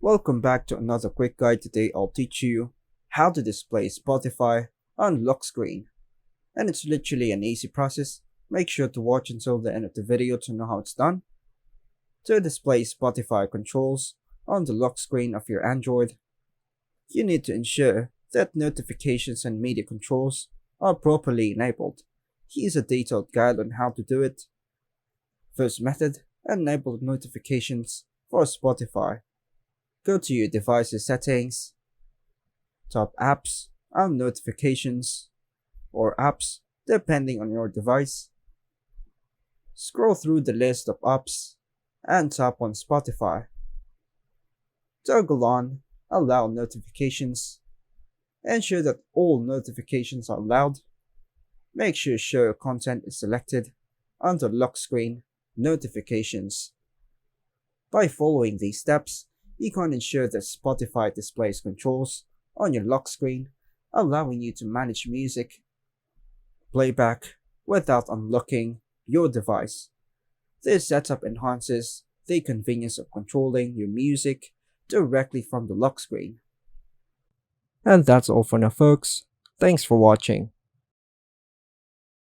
Welcome back to another quick guide. Today I'll teach you how to display Spotify on lock screen. And it's literally an easy process. Make sure to watch until the end of the video to know how it's done. To display Spotify controls on the lock screen of your Android, you need to ensure that notifications and media controls are properly enabled. Here's a detailed guide on how to do it. First method, enable notifications for Spotify. Go to your device's settings, tap apps and notifications, or apps depending on your device. Scroll through the list of apps and tap on Spotify. Toggle on Allow Notifications. Ensure that all notifications are allowed. Make sure Show Content is selected under Lock Screen Notifications. By following these steps, you can ensure that Spotify displays controls on your lock screen, allowing you to manage music playback without unlocking your device. This setup enhances the convenience of controlling your music directly from the lock screen. And that's all for now, folks. Thanks for watching.